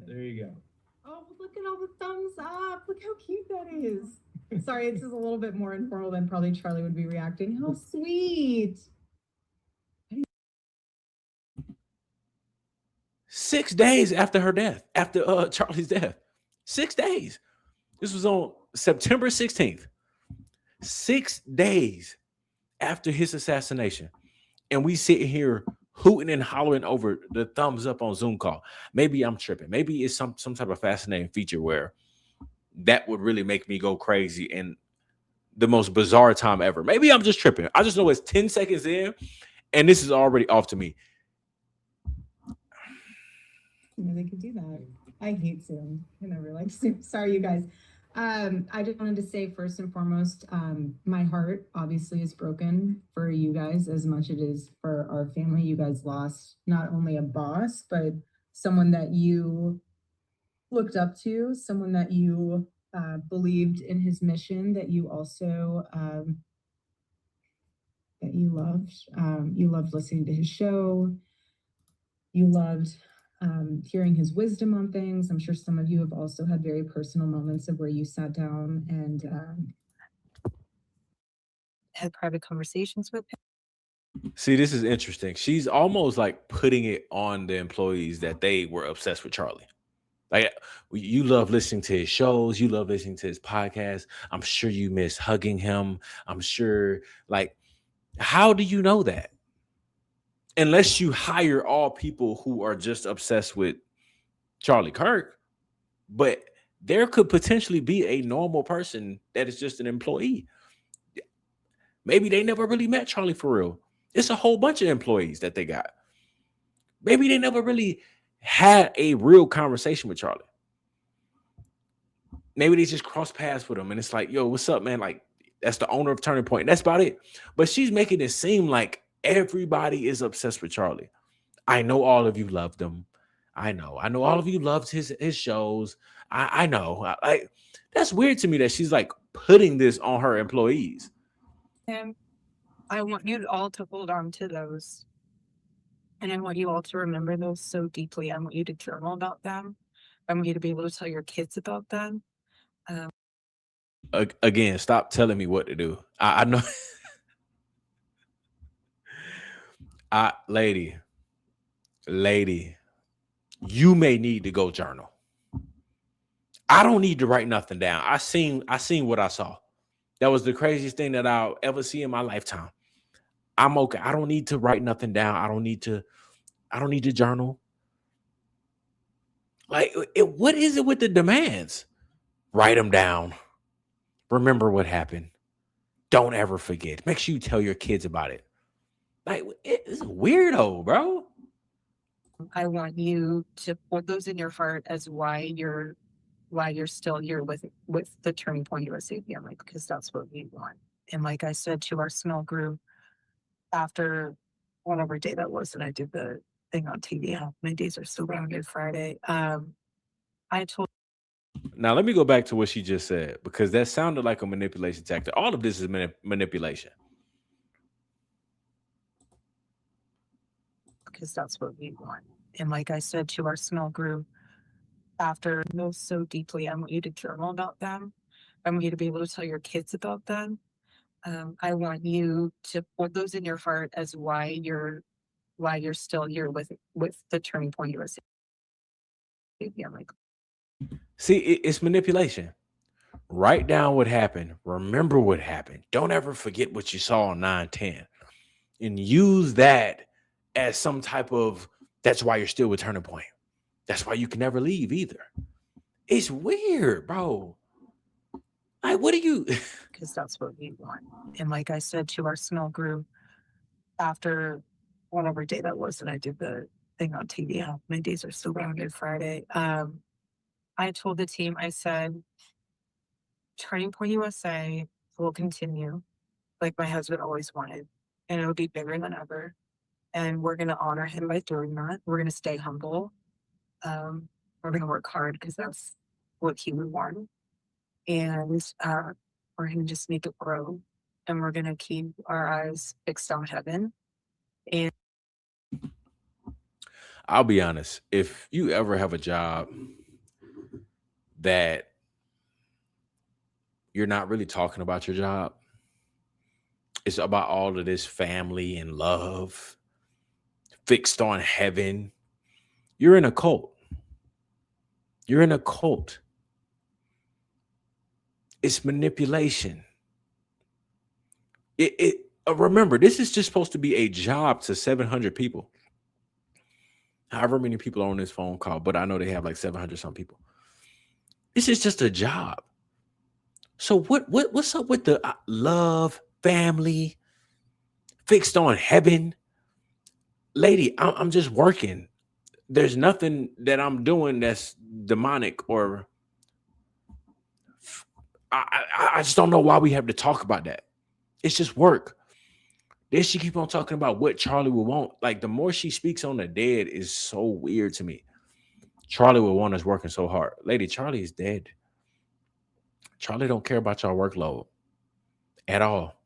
There you go. Oh, look at all the thumbs up. Look how cute that is. Sorry, it's just a little bit more informal than probably Charlie would be reacting. How sweet. 6 days after her death, after Charlie's death. 6 days. This was on September 16th. 6 days after his assassination. And we sit here hooting and hollering over the thumbs up on Zoom call. Maybe I'm tripping. Maybe it's some type of fascinating feature where that would really make me go crazy in the most bizarre time ever. Maybe I'm just tripping. I just know it's 10 seconds in and this is already off to me. You know, they could do that. I hate Zoom. I never liked Zoom. Sorry, you guys. I just wanted to say first and foremost, my heart obviously is broken for you guys as much as it is for our family. You guys lost not only a boss, but someone that you looked up to, someone that you believed in his mission, that you also that you loved. You loved listening to his show. You loved hearing his wisdom on things. I'm sure some of you have also had very personal moments of where you sat down and had private conversations with him. See, this is interesting. She's almost like putting it on the employees that they were obsessed with Charlie. Like you love listening to his shows, you love listening to his podcast. I'm sure you miss hugging him. I'm sure, like, how do you know that? Unless you hire all people who are just obsessed with Charlie Kirk, but there could potentially be a normal person that is just an employee. Maybe they never really met Charlie for real. It's a whole bunch of employees that they got. Maybe they never really had a real conversation with Charlie. Maybe they just cross paths with him and it's like, yo, what's up, man? Like, that's the owner of Turning Point. That's about it. But she's making it seem like everybody is obsessed with Charlie. I know all of you loved him. I know. I know all of you loved his shows. I know. That's weird to me that she's like putting this on her employees. And I want you all to hold on to those. And I want you all to remember those so deeply. I want you to journal about them. I want you to be able to tell your kids about them. Um, Again, stop telling me what to do. I know. Lady, lady, you may need to go journal. I don't need to write nothing down. I seen what I saw. That was the craziest thing that I'll ever see in my lifetime. I'm okay. I don't need to write nothing down. I don't need to journal. Like what is it with the demands? Write them down. Remember what happened. Don't ever forget. Make sure you tell your kids about it. Like it's weirdo, bro. I want you to put those in your heart as why you're still here with the Turning Point USA family, because that's what we want. And like I said to our small group after whatever day that was that I did the thing on TV, how many days are so rounded Friday. I told Now let me go back to what she just said because that sounded like a manipulation tactic. All of this is manipulation. because that's what we want. And like I said to our small group after those so deeply, I want you to journal about them. I want you to be able to tell your kids about them. I want you to put those in your heart as why you're still here with the Turning Point USA family. See, it's manipulation. Write down what happened. Remember what happened. Don't ever forget what you saw on 910. And use that as some type of that's why you're still with Turning Point. That's why you can never leave either. It's weird, bro. Like, what do you Because that's what we want. And like I said to our small group after whatever day that was that I did the thing on TV, how many days are so rounded Friday. I told the team, I said, Turning Point USA will continue like my husband always wanted, and it'll be bigger than ever. And we're going to honor him by doing that. We're going to stay humble. We're going to work hard because that's what he would want. And we're going to just make it grow. And we're going to keep our eyes fixed on heaven. And I'll be honest. If you ever have a job that you're not really talking about your job, it's about all of this family and love fixed on heaven. You're in a cult. You're in a cult. It's manipulation. Remember, this is just supposed to be a job to 700 people. However many people are on this phone call, but I know they have like 700 some people. This is just a job. So what's up with the love, family, fixed on heaven? Lady, I'm just working. There's nothing that I'm doing that's demonic or I just don't know why we have to talk about that. It's just work. Then she keep on talking about what Charlie would want. Like the more she speaks on the dead is so weird to me. Charlie would want us working so hard. Lady, Charlie is dead. Charlie don't care about your workload at all.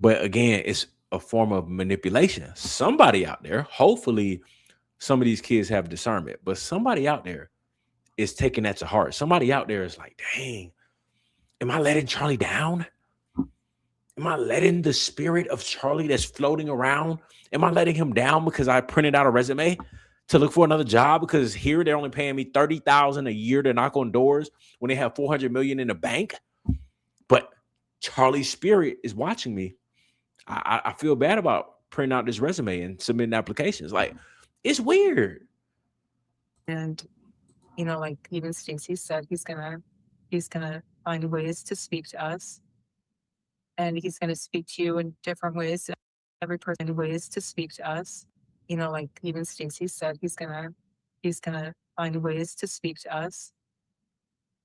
But again, it's a form of manipulation. Somebody out there, hopefully some of these kids have discernment, but somebody out there is taking that to heart. Somebody out there is like, dang, am I letting Charlie down? Am I letting the spirit of Charlie that's floating around? Am I letting him down because I printed out a resume to look for another job? Because here they're only paying me 30,000 a year to knock on doors when they have 400 million in the bank. But Charlie's spirit is watching me. I feel bad about printing out this resume and submitting applications. Like, it's weird. And, like even Stacy said, he's gonna find ways to speak to us. And he's gonna speak to you in different ways. Every person ways to speak to us. Like even Stacy said, he's gonna find ways to speak to us.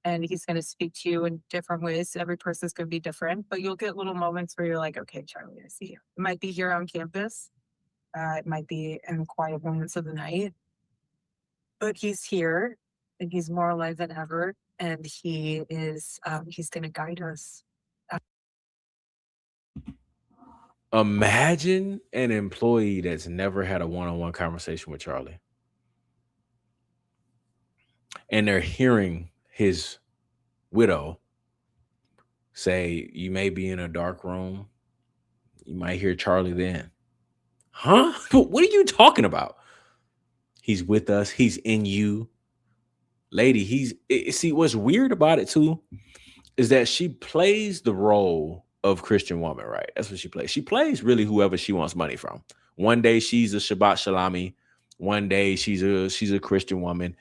And he's going to speak to you in different ways. Every person's going to be different, but you'll get little moments where you're like, okay, Charlie, I see you. It might be here on campus. It might be in the quiet moments of the night, but he's here and he's more alive than ever. And he's going to guide us. Imagine an employee that's never had a one-on-one conversation with Charlie. And they're hearing his widow say, you may be in a dark room. You might hear Charlie then. Huh? What are you talking about? He's with us. He's in you. Lady, see, what's weird about it too is that she plays the role of Christian woman, right? That's what she plays. She plays really whoever she wants money from. One day she's a Shabbat Shalami. One day she's a Christian woman.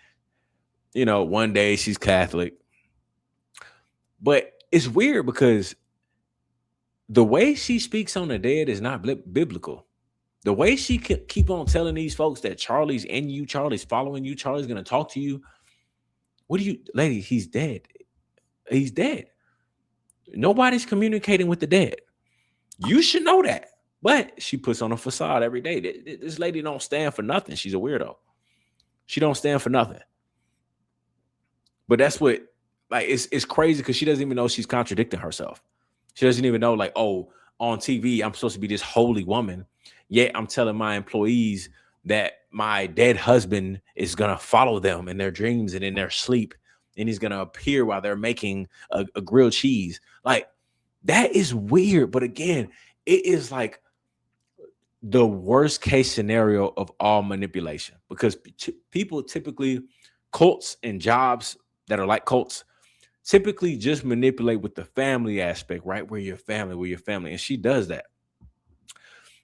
One day she's Catholic. But it's weird because the way she speaks on the dead is not biblical. The way she keep on telling these folks that Charlie's in you, Charlie's following you, Charlie's going to talk to you. Lady, he's dead. He's dead. Nobody's communicating with the dead. You should know that. But she puts on a facade every day. This lady don't stand for nothing. She's a weirdo. She don't stand for nothing. But that's what, like, it's crazy because she doesn't even know she's contradicting herself. She doesn't even know, like, oh, on TV, I'm supposed to be this holy woman. Yet I'm telling my employees that my dead husband is going to follow them in their dreams and in their sleep. And he's going to appear while they're making a grilled cheese. Like, that is weird. But again, it is like the worst case scenario of all manipulation because people typically, cults and jobs that are like cults, typically just manipulate with the family aspect, right? We're your family. And she does that.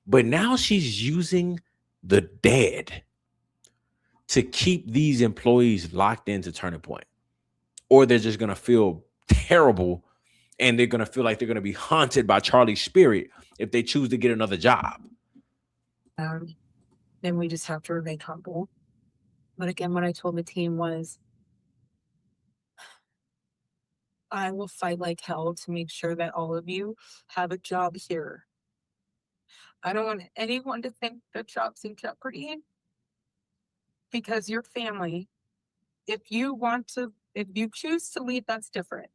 But now she's using the dead to keep these employees locked into Turning Point. Or they're just going to feel terrible and they're going to feel like they're going to be haunted by Charlie's spirit if they choose to get another job. Then we just have to remain humble. But again, what I told the team was, I will fight like hell to make sure that all of you have a job here. I don't want anyone to think the job's in jeopardy because your family, if you choose to leave, that's different.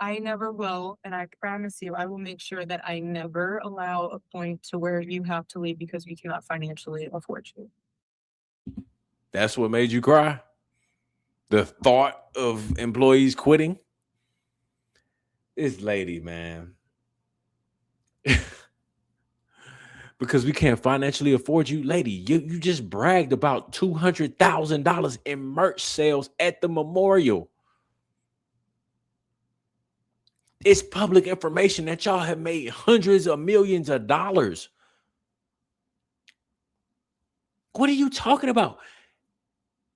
I never will. And I promise you, I will make sure that I never allow a point to where you have to leave because we cannot financially afford you. That's what made you cry? The thought of employees quitting? This lady, man. Because we can't financially afford you. Lady, you just bragged about $200,000 in merch sales at the memorial. It's public information that y'all have made hundreds of millions of dollars. What are you talking about?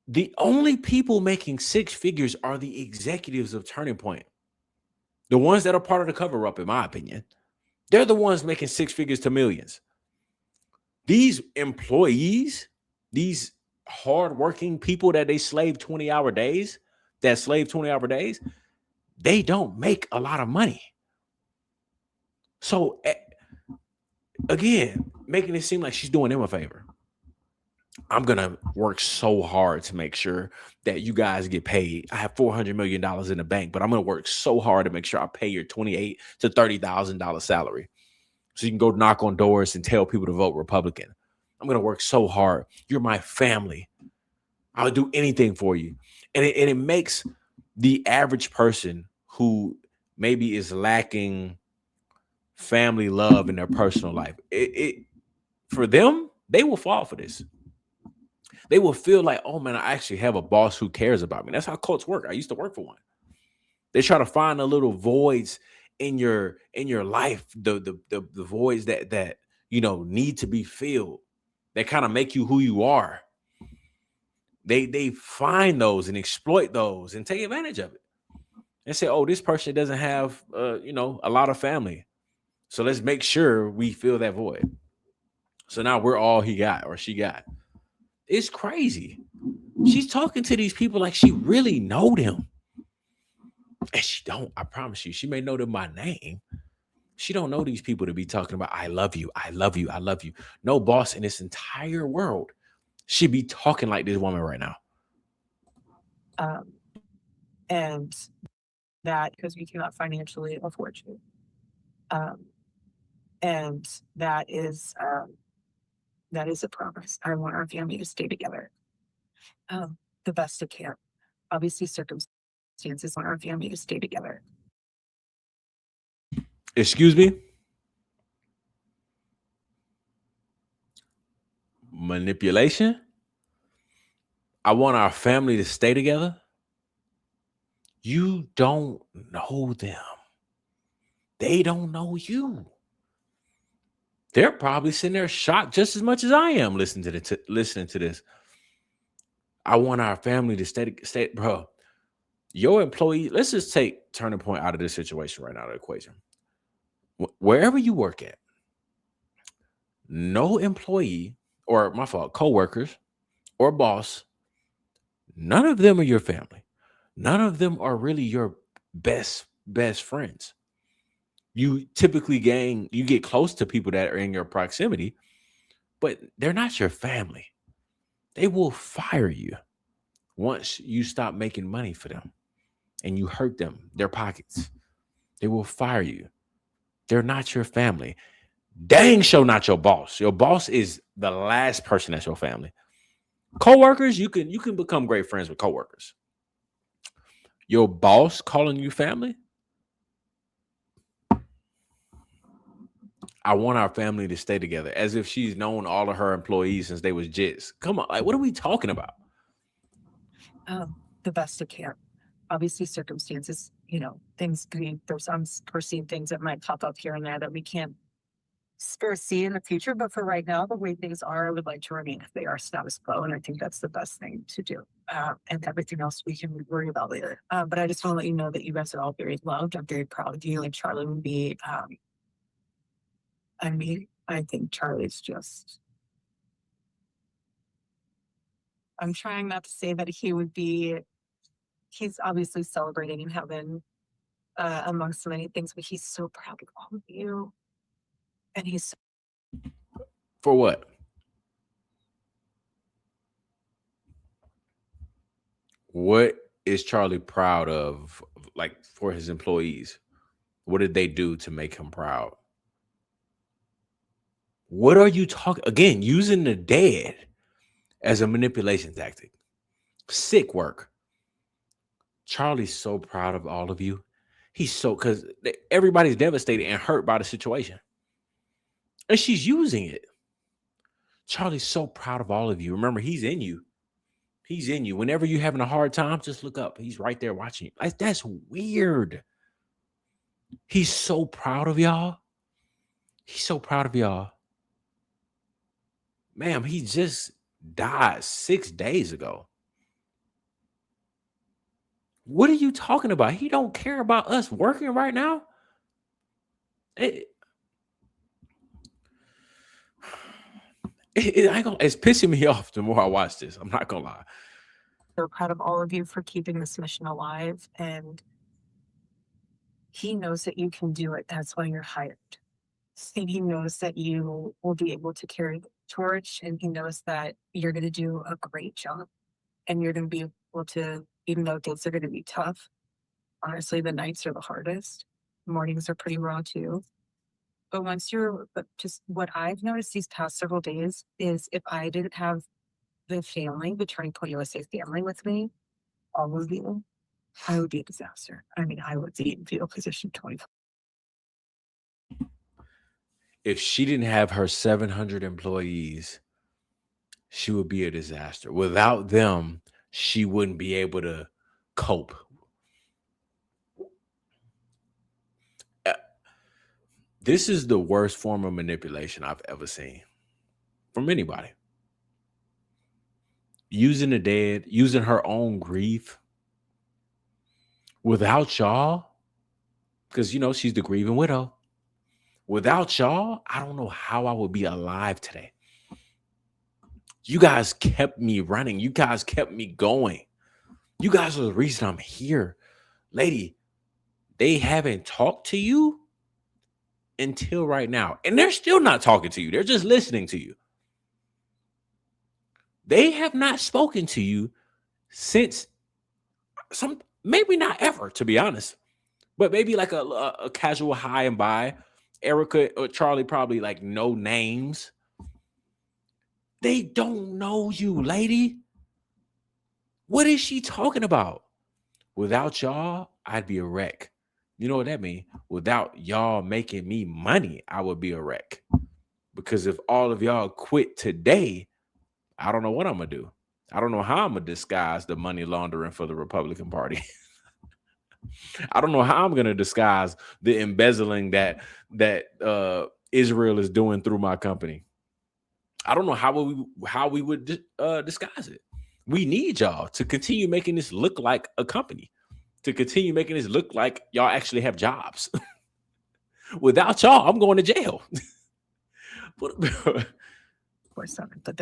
The only people making six figures are the executives of Turning Point. The ones that are part of the cover up, in my opinion. They're the ones making six figures to millions. These employees, these hardworking people that they slave 20-hour days, they don't make a lot of money. So again, making it seem like she's doing them a favor. I'm going to work so hard to make sure that you guys get paid. I have $400 million in the bank, but I'm going to work so hard to make sure I pay your $28,000 to $30,000 salary. So you can go knock on doors and tell people to vote Republican. I'm going to work so hard. You're my family. I'll do anything for you. And it makes the average person who maybe is lacking family love in their personal life, for them, they will fall for this. They will feel like, oh man, I actually have a boss who cares about me. That's how cults work. I used to work for one. They try to find the little voids in your life, the voids that need to be filled, that kind of make you who you are. They find those and exploit those and take advantage of it and say, oh, this person doesn't have a lot of family, so let's make sure we fill that void. So now we're all he got or she got. It's crazy. She's talking to these people like she really know them. And she don't. I promise you. She may know them by name. She don't know these people to be talking about, I love you, I love you, I love you. No boss in this entire world should be talking like this woman right now. And that because we cannot financially afford you. And that is a promise. I want our family to stay together the best it can. Obviously, circumstances want our family to stay together. Excuse me? Manipulation? I want our family to stay together? You don't know them. They don't know you. They're probably sitting there shocked just as much as I am listening to this. I want our family to stay, bro. Your employee, let's just take Turning Point out of this situation right now, the equation. Wherever you work at, no employee, or my fault, coworkers or boss, none of them are your family. None of them are really your best friends. You typically get close to people that are in your proximity, but they're not your family. They will fire you once you stop making money for them and you hurt them, their pockets. They will fire you. They're not your family. Dang sure not your boss. Your boss is the last person that's your family. Coworkers, you can become great friends with coworkers. Your boss calling you family? I want our family to stay together, as if she's known all of her employees since they was jits. Come on, like what are we talking about? The best it can. Obviously, circumstances, things there's unforeseen things that might pop up here and there that we can't foresee in the future. But for right now, the way things are, I would like to remain if they are status quo, and I think that's the best thing to do. And everything else we can worry about later. But I just want to let you know that you guys are all very loved. I'm very proud of you, and Charlie would be. I think Charlie's just. I'm trying not to say that he would be. He's obviously celebrating in heaven, amongst many things, but he's so proud of all of you. And he's. For what? What is Charlie proud of, like, for his employees? What did they do to make him proud? What are you talking? Again, using the dead as a manipulation tactic. Sick work. Charlie's so proud of all of you. He's so, because everybody's devastated and hurt by the situation. And she's using it. Charlie's so proud of all of you. Remember, he's in you. He's in you. Whenever you're having a hard time, just look up. He's right there watching you. Like, that's weird. He's so proud of y'all. He's so proud of y'all. Ma'am, he just died 6 days ago. What are you talking about? He don't care about us working right now. It's pissing me off the more I watch this. I'm not gonna lie. We're proud of all of you for keeping this mission alive, and he knows that you can do it. That's why you're hired. And he knows that you will be able to carry the torch, and he knows that you're going to do a great job, and you're going to be able to, even though days are going to be tough. Honestly, the nights are the hardest. Mornings are pretty raw too. But just what I've noticed these past several days is if I didn't have the family, the Turning Point USA family with me, all of you, I would be a disaster. I mean, I would be in fetal position 24. If she didn't have her 700 employees, she would be a disaster. Without them, she wouldn't be able to cope. This is the worst form of manipulation I've ever seen from anybody. Using the dead, using her own grief. Without y'all, because, she's the grieving widow. Without y'all, I don't know how I would be alive today. You guys kept me running. You guys kept me going. You guys are the reason I'm here. Lady, they haven't talked to you until right now. And they're still not talking to you. They're just listening to you. They have not spoken to you since maybe not ever, to be honest. But maybe like a casual hi and bye. Erika or Charlie probably like no names. They don't know you, lady. What is she talking about? Without y'all, I'd be a wreck. You know what that means? Without y'all making me money, I would be a wreck. Because if all of y'all quit today, I don't know what I'm going to do. I don't know how I'm going to disguise the money laundering for the Republican Party. I don't know how I'm going to disguise the embezzling that Israel is doing through my company. I don't know how we would disguise it. We need y'all to continue making this look like a company, to continue making this look like y'all actually have jobs. Without y'all, I'm going to jail. But the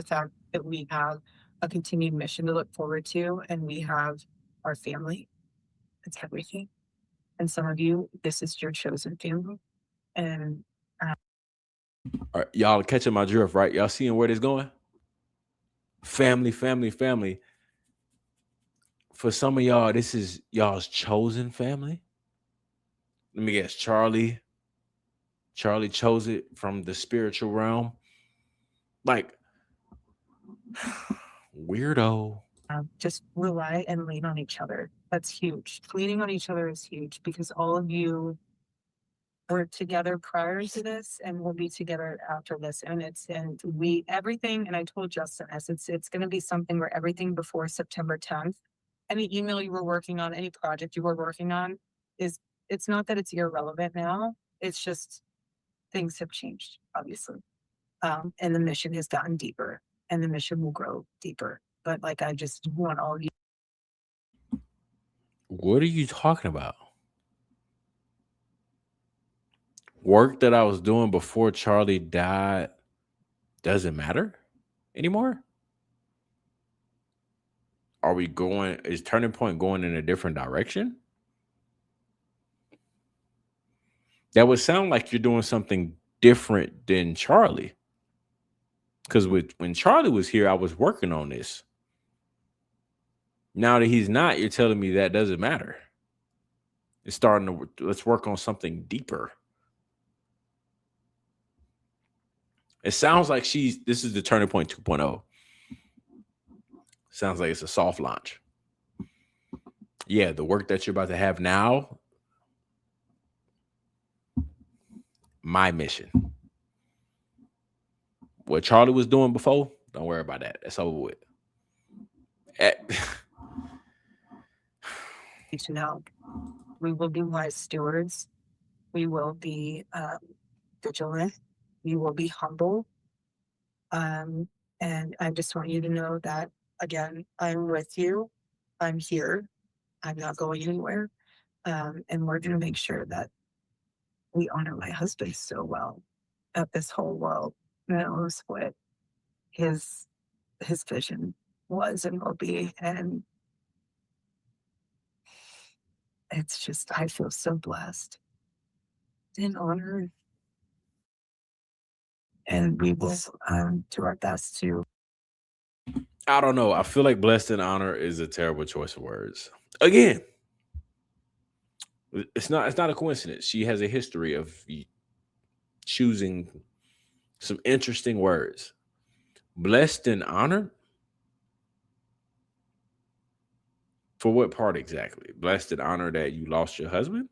fact that we have a continued mission to look forward to, and we have our family, it's everything. And some of you, this is your chosen family. And all right, y'all catching my drift, right? Y'all seeing where this going? Family, family, family. For some of y'all, this is y'all's chosen family. Let me guess, Charlie chose it from the spiritual realm. Like, weirdo. Just rely and lean on each other. That's huge. Leaning on each other is huge because all of you were together prior to this and we'll be together after this. And everything, and I told Justin, it's going to be something where everything before September 10th, any email you were working on, any project you were working on, it's not that it's irrelevant now. It's just things have changed, obviously. And the mission has gotten deeper and the mission will grow deeper. But like, I just want all of you. What are you talking about? Work that I was doing before Charlie died doesn't matter anymore? Is Turning Point going in a different direction? That would sound like you're doing something different than Charlie. Because when Charlie was here, I was working on this. Now that he's not, you're telling me that doesn't matter. It's let's work on something deeper. It sounds like this is the Turning Point 2.0. Sounds like it's a soft launch. Yeah, the work that you're about to have now, my mission. What Charlie was doing before, don't worry about that. That's over with. Eh, You to know we will be wise stewards. We will be vigilant. We will be humble. Um, and I just want you to know that, again, I'm with you. I'm here. I'm not going anywhere. And we're going to make sure that we honor my husband so well that this whole world knows what his his vision was and will be. And it's just, I feel so blessed and honored. And we will do our best to. I don't know. I feel like blessed and honor is a terrible choice of words. Again, it's not a coincidence. She has a history of choosing some interesting words. Blessed and honored. For what part exactly? Blessed and honored that you lost your husband?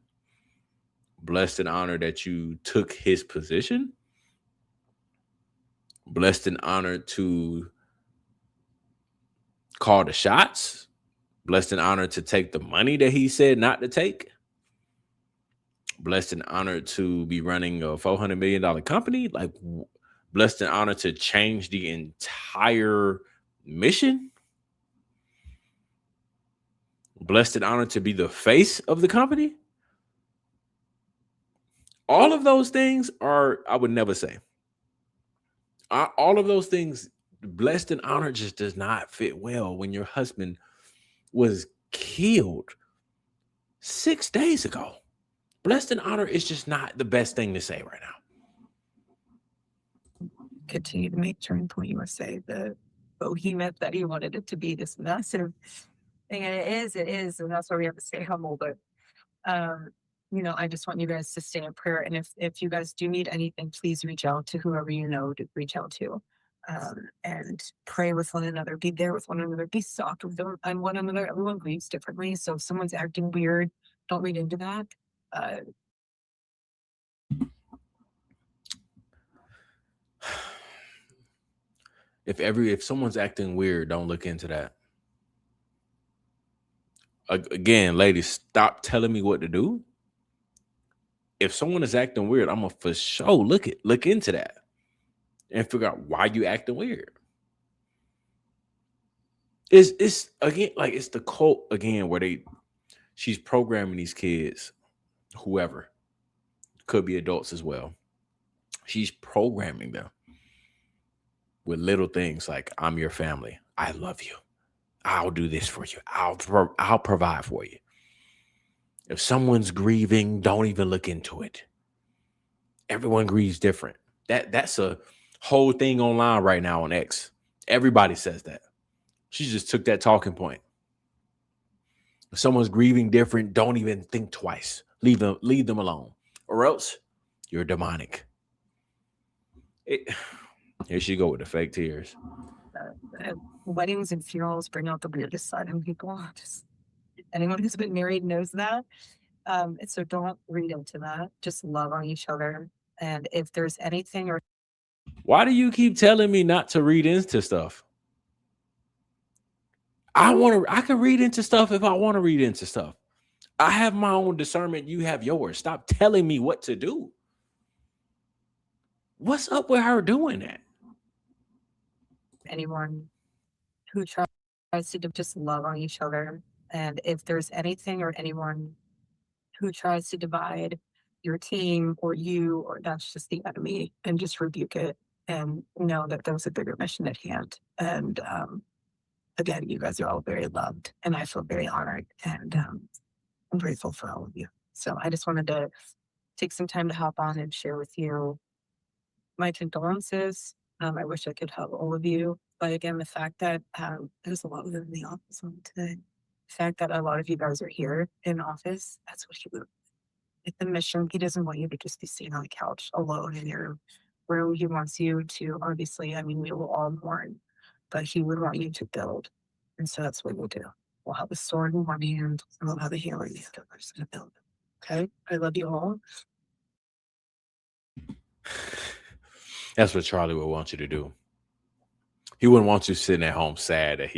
Blessed and honored that you took his position? Blessed and honored to call the shots? Blessed and honored to take the money that he said not to take? Blessed and honored to be running a $400 million company? Like, blessed and honored to change the entire mission? Blessed and honored to be the face of the company? All of those things are, I would never say. All of those things, blessed and honored just does not fit well when your husband was killed 6 days ago. Blessed and honored is just not the best thing to say right now. Continue to make turning point. You must say the behemoth that he wanted it to be, this massive thing. And it is, and that's why we have to stay humble. But um, I just want you guys to stay in prayer. And if you guys do need anything, please reach out to whoever you know to reach out to. And pray with one another, be there with one another, be soft with them and one another. Everyone grieves differently. So if someone's acting weird, don't read into that. If someone's acting weird, don't look into that. Again, ladies, stop telling me what to do. If someone is acting weird, I'm gonna for sure look into that and figure out why you acting weird. It's again like it's the cult again where she's programming these kids, whoever, could be adults as well. She's programming them with little things like, I'm your family, I love you, I'll do this for you, I'll provide for you. If someone's grieving, don't even look into it. Everyone grieves different. That's a whole thing online right now on X. Everybody says that. She just took that talking point. If someone's grieving different, don't even think twice. Leave them alone, or else you're demonic. Here she go with the fake tears. Weddings and funerals bring out the weirdest side in people. Just anyone who's been married knows that. So don't read into that. Just love on each other. And if there's anything or Why do you keep telling me not to read into stuff? I can read into stuff if I want to read into stuff. I have my own discernment, you have yours. Stop telling me what to do. What's up with her doing that? anyone who tries to just love on each other. And if there's anything or anyone who tries to divide your team or you, or that's just the enemy, and just rebuke it and know that there's a bigger mission at hand. And again, you guys are all very loved, and I feel very honored, and I'm grateful for all of you. So I just wanted to take some time to hop on and share with you my condolences. I wish I could help all of you, but again, the fact that there's a lot of them in the office on today. The fact that a lot of you guys are here in office, that's what he would. Like the mission, he doesn't want you to just be sitting on the couch alone in your room. He wants you to, obviously, I mean, we will all mourn, but he would want you to build. And so that's what we'll do. We'll have the sword in one hand and we'll have the hammer in the other. We're just gonna build it. Okay. I love you all. That's what Charlie would want you to do. He wouldn't want you sitting at home sad that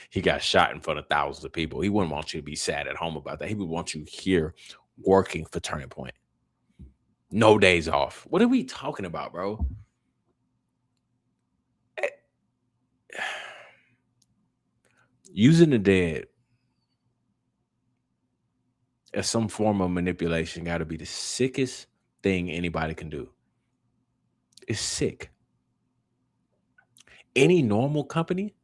he got shot in front of thousands of people. He wouldn't want you to be sad at home about that. He would want you here working for Turning Point. No days off. What are we talking about, bro? Using the dead as some form of manipulation got to be the sickest thing anybody can do. It's sick. Any normal company,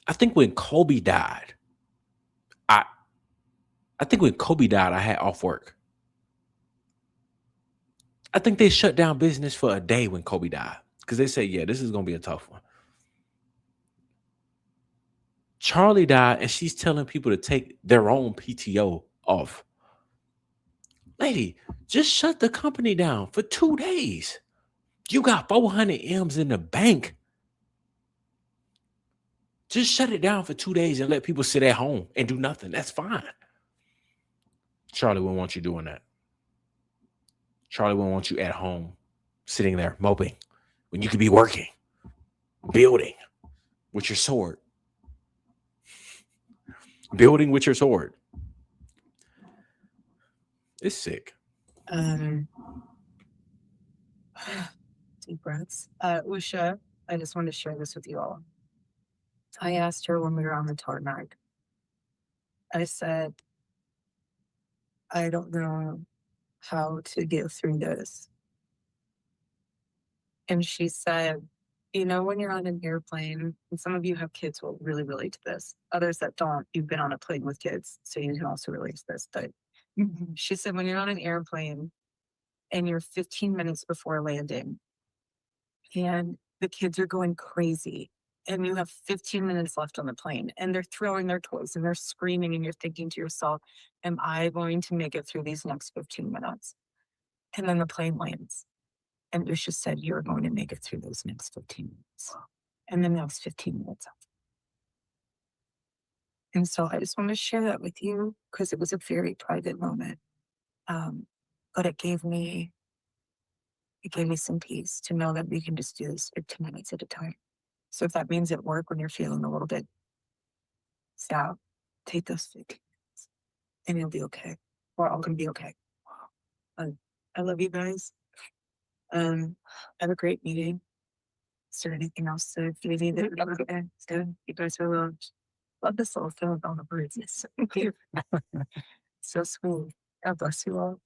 I think when Kobe died, I think when Kobe died, I had off work. I think they shut down business for a day when Kobe died because they said, yeah, this is going to be a tough one. Charlie died and she's telling people to take their own PTO off. Lady, just shut the company down for 2 days. You got 400 M's in the bank. Just shut it down for 2 days and let people sit at home and do nothing. That's fine. Charlie wouldn't want you doing that. Charlie wouldn't want you at home, sitting there moping when you could be working, building with your sword. Building with your sword. It's sick. Deep breaths. Usha, I just wanted to share this with you all. I asked her when we were on the tarmac. I said, I don't know how to get through this. And she said, you know, when you're on an airplane, and some of you have kids will really relate to this. Others that don't, you've been on a plane with kids, so you can also relate to this. But she said, when you're on an airplane and you're 15 minutes before landing and the kids are going crazy and you have 15 minutes left on the plane and they're throwing their toys and they're screaming and you're thinking to yourself, am I going to make it through these next 15 minutes? And then the plane lands. And Usha said, you're going to make it through those next 15 minutes. And the next 15 minutes. And so I just want to share that with you because it was a very private moment. But it gave me some peace to know that we can just do this 15 minutes at a time. So if that means at work when you're feeling a little bit sad, take those 15 minutes and you'll be okay. We're all going to be okay. I love you guys. Have a great meeting. Is there anything else that you need? Okay, it's good. You guys are loved. Love this little film about the birds. It's so cute. So sweet. God bless you all.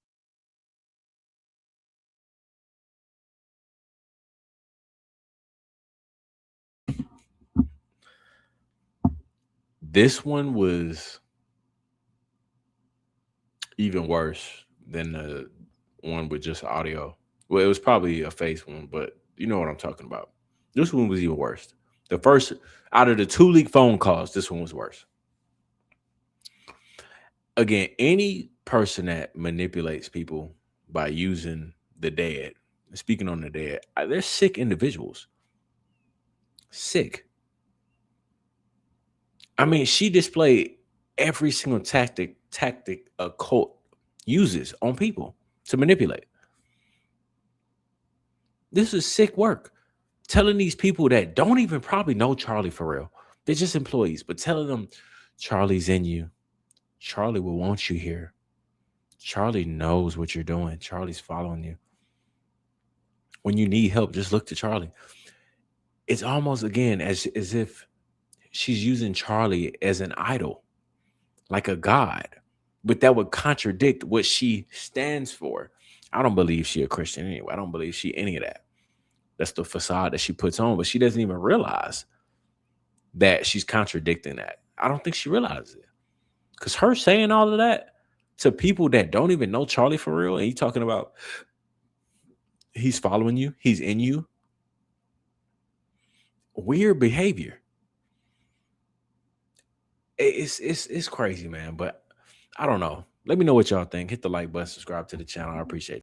This one was even worse than the one with just audio. Well, it was probably a face one, but you know what I'm talking about. This one was even worse. The first out of the 2 leaked phone calls, this one was worse. Again, any person that manipulates people by using the dead, speaking on the dead, they're sick individuals. Sick. I mean, she displayed every single tactic a cult uses on people to manipulate. This is sick work. Telling these people that don't even probably know Charlie for real. They're just employees, but telling them Charlie's in you. Charlie will want you here. Charlie knows what you're doing. Charlie's following you. When you need help, just look to Charlie. It's almost, again, as if she's using Charlie as an idol, like a god, but that would contradict what she stands for. I don't believe she a Christian anyway. I don't believe she any of that. That's the facade that she puts on, but she doesn't even realize that she's contradicting that. I don't think she realizes it. Because her saying all of that to people that don't even know Charlie for real, and you talking about he's following you, he's in you. Weird behavior. It's crazy, man. But I don't know. Let me know what y'all think. Hit the like button, subscribe to the channel. I appreciate it.